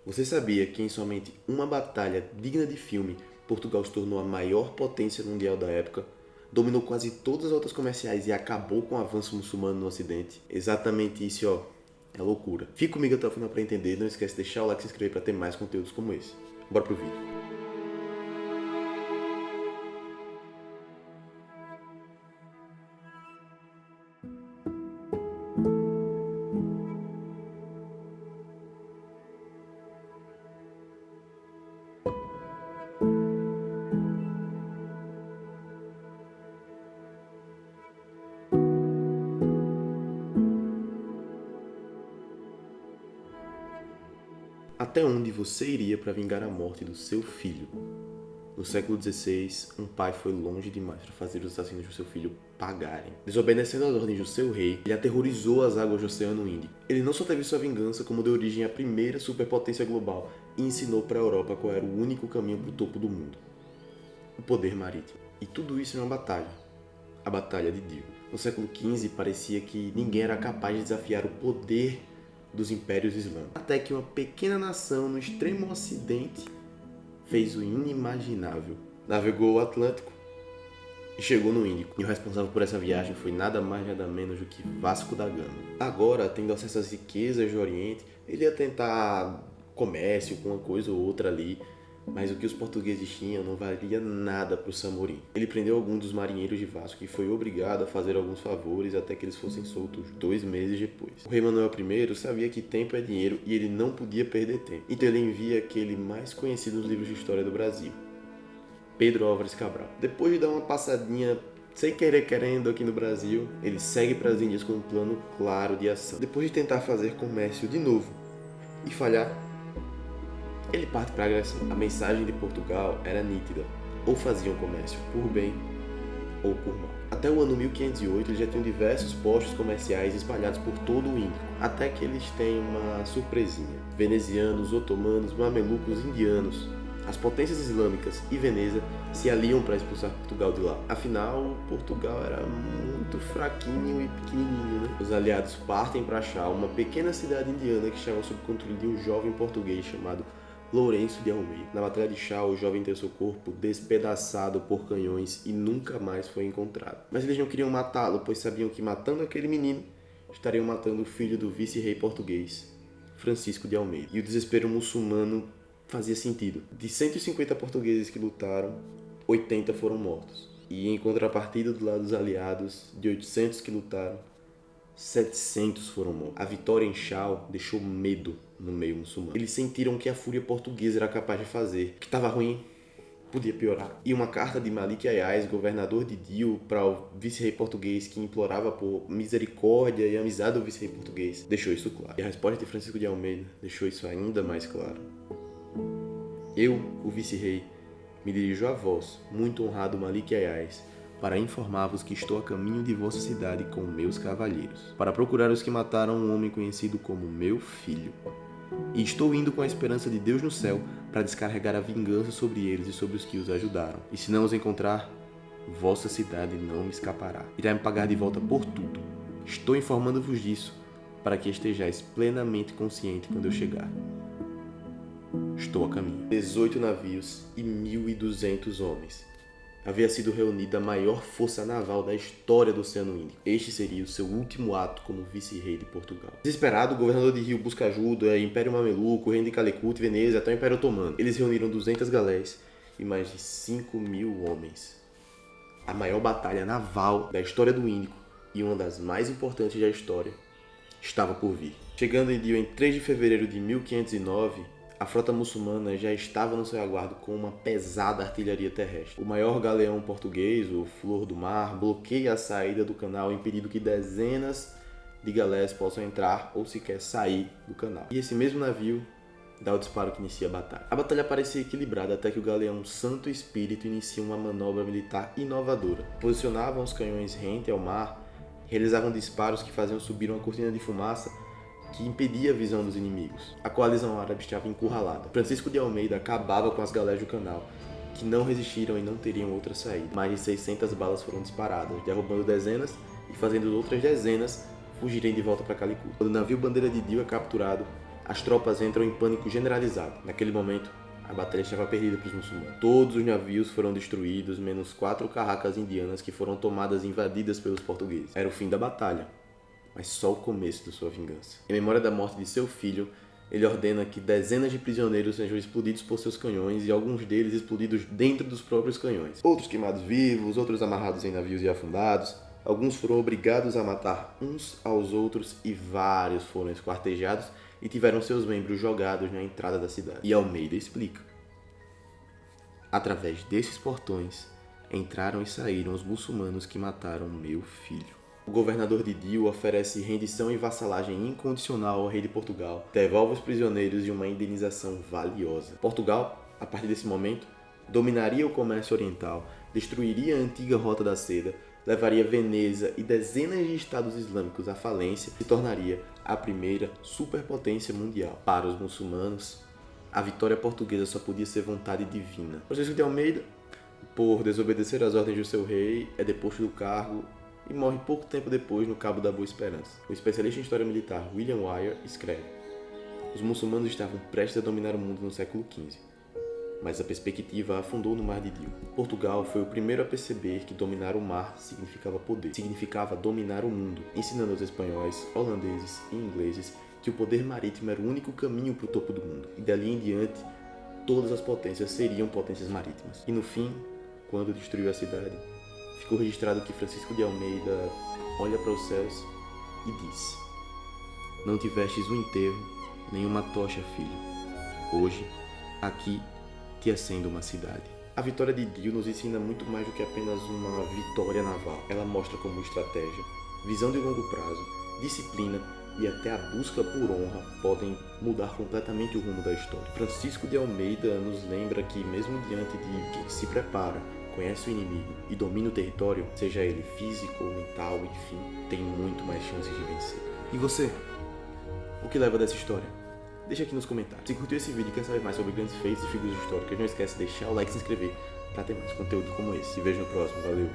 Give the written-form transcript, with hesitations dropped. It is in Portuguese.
Você sabia que em somente uma batalha digna de filme, Portugal se tornou a maior potência mundial da época, dominou quase todas as rotas comerciais e acabou com o avanço muçulmano no ocidente? Exatamente isso, ó, é loucura. Fica comigo até o final para entender, não esquece de deixar o like e se inscrever para ter mais conteúdos como esse. Bora pro vídeo. Até onde você iria para vingar a morte do seu filho? No século XVI, um pai foi longe demais para fazer os assassinos do seu filho pagarem. Desobedecendo às ordens do seu rei, ele aterrorizou as águas do Oceano Índico. Ele não só teve sua vingança, como deu origem à primeira superpotência global e ensinou para a Europa qual era o único caminho para o topo do mundo: o poder marítimo. E tudo isso em uma batalha. A Batalha de Dio. No século XV, parecia que ninguém era capaz de desafiar o poder dos impérios islâmicos. Até que uma pequena nação no extremo ocidente fez o inimaginável. Navegou o Atlântico e chegou no Índico. E o responsável por essa viagem foi nada mais nada menos do que Vasco da Gama. Agora, tendo acesso às riquezas do Oriente, ele ia tentar comércio com uma coisa ou outra ali, mas o que os portugueses tinham não valia nada para o Samorim. Ele prendeu alguns dos marinheiros de Vasco e foi obrigado a fazer alguns favores até que eles fossem soltos 2 meses depois. O rei Manuel I sabia que tempo é dinheiro e ele não podia perder tempo. Então ele envia aquele mais conhecido nos livros de história do Brasil, Pedro Álvares Cabral. Depois de dar uma passadinha sem querer querendo aqui no Brasil, ele segue para as Índias com um plano claro de ação. Depois de tentar fazer comércio de novo e falhar, ele parte para a agressão. A mensagem de Portugal era nítida: ou faziam comércio por bem ou por mal. Até o ano 1508 eles já tinham diversos postos comerciais espalhados por todo o Índico, até que eles têm uma surpresinha. Venezianos, otomanos, mamelucos, indianos, as potências islâmicas e Veneza se aliam para expulsar Portugal de lá. Afinal, Portugal era muito fraquinho e pequenininho, né? Os aliados partem para achar uma pequena cidade indiana que estava sob controle de um jovem português chamado Lourenço de Almeida. Na Batalha de Chá, o jovem teve seu corpo despedaçado por canhões e nunca mais foi encontrado. Mas eles não queriam matá-lo, pois sabiam que matando aquele menino, estariam matando o filho do vice-rei português, Francisco de Almeida. E o desespero muçulmano fazia sentido. De 150 portugueses que lutaram, 80 foram mortos. E em contrapartida do lado dos aliados, de 800 que lutaram, 700 foram mortos. A vitória em Chau deixou medo no meio muçulmano. Eles sentiram que a fúria portuguesa era capaz de fazer. Que estava ruim, podia piorar. E uma carta de Malik Ayaz, governador de Dio, para o vice-rei português, que implorava por misericórdia e amizade do vice-rei português, deixou isso claro. E a resposta de Francisco de Almeida deixou isso ainda mais claro: eu, o vice-rei, me dirijo a vós, muito honrado Malik Ayaz, para informar-vos que estou a caminho de vossa cidade com meus cavalheiros, para procurar os que mataram um homem conhecido como meu filho. E estou indo com a esperança de Deus no céu para descarregar a vingança sobre eles e sobre os que os ajudaram. E se não os encontrar, vossa cidade não me escapará. Irá me pagar de volta por tudo. Estou informando-vos disso para que estejais plenamente consciente quando eu chegar. Estou a caminho. 18 navios e 1.200 homens. Havia sido reunida a maior força naval da história do Oceano Índico. Este seria o seu último ato como vice-rei de Portugal. Desesperado, o governador de Rio busca ajuda, Império Mameluco, Reino de Calicut, Veneza, até o Império Otomano. Eles reuniram 200 galés e mais de 5.000 homens. A maior batalha naval da história do Índico e uma das mais importantes da história estava por vir. Chegando em Dio em 3 de fevereiro de 1509, a frota muçulmana já estava no seu aguardo com uma pesada artilharia terrestre. O maior galeão português, o Flor do Mar, bloqueia a saída do canal, impedindo que dezenas de galés possam entrar ou sequer sair do canal. E esse mesmo navio dá o disparo que inicia a batalha. A batalha parecia equilibrada até que o galeão Santo Espírito inicia uma manobra militar inovadora. Posicionavam os canhões rente ao mar, realizavam disparos que faziam subir uma cortina de fumaça que impedia a visão dos inimigos. A coalizão árabe estava encurralada. Francisco de Almeida acabava com as galés do canal, que não resistiram e não teriam outra saída. Mais de 600 balas foram disparadas, derrubando dezenas e fazendo outras dezenas fugirem de volta para Calicut. Quando o navio bandeira de Dio é capturado, as tropas entram em pânico generalizado. Naquele momento, a batalha estava perdida para os muçulmanos. Todos os navios foram destruídos, menos 4 carracas indianas que foram tomadas e invadidas pelos portugueses. Era o fim da batalha, mas só o começo de sua vingança. Em memória da morte de seu filho, ele ordena que dezenas de prisioneiros sejam explodidos por seus canhões e alguns deles explodidos dentro dos próprios canhões. Outros queimados vivos, outros amarrados em navios e afundados. Alguns foram obrigados a matar uns aos outros e vários foram esquartejados e tiveram seus membros jogados na entrada da cidade. E Almeida explica: através desses portões entraram e saíram os muçulmanos que mataram meu filho. O governador de Dio oferece rendição e vassalagem incondicional ao rei de Portugal, devolve os prisioneiros e uma indenização valiosa. Portugal, a partir desse momento, dominaria o comércio oriental, destruiria a antiga Rota da Seda, levaria Veneza e dezenas de estados islâmicos à falência e tornaria a primeira superpotência mundial. Para os muçulmanos, a vitória portuguesa só podia ser vontade divina. Francisco de Almeida, por desobedecer às ordens do seu rei, é deposto do cargo e morre pouco tempo depois no Cabo da Boa Esperança. O especialista em história militar William Wyer escreve: os muçulmanos estavam prestes a dominar o mundo no século XV, mas a perspectiva afundou no Mar de Dio. Portugal foi o primeiro a perceber que dominar o mar significava poder, significava dominar o mundo, ensinando aos espanhóis, holandeses e ingleses que o poder marítimo era o único caminho para o topo do mundo. E dali em diante, todas as potências seriam potências marítimas. E no fim, quando destruiu a cidade, ficou registrado que Francisco de Almeida olha para os céus e diz: não tivestes um enterro, nem uma tocha, filho. Hoje, aqui, te acendo uma cidade. A vitória de Dio nos ensina muito mais do que apenas uma vitória naval. Ela mostra como estratégia, visão de longo prazo, disciplina e até a busca por honra podem mudar completamente o rumo da história. Francisco de Almeida nos lembra que mesmo diante de quem se prepara, conhece o inimigo e domina o território, seja ele físico ou mental, enfim, tem muito mais chances de vencer. E você? O que leva dessa história? Deixa aqui nos comentários. Se curtiu esse vídeo e quer saber mais sobre grandes feitos e figuras históricas, não esquece de deixar o like e se inscrever para ter mais conteúdo como esse. E vejo no próximo. Valeu!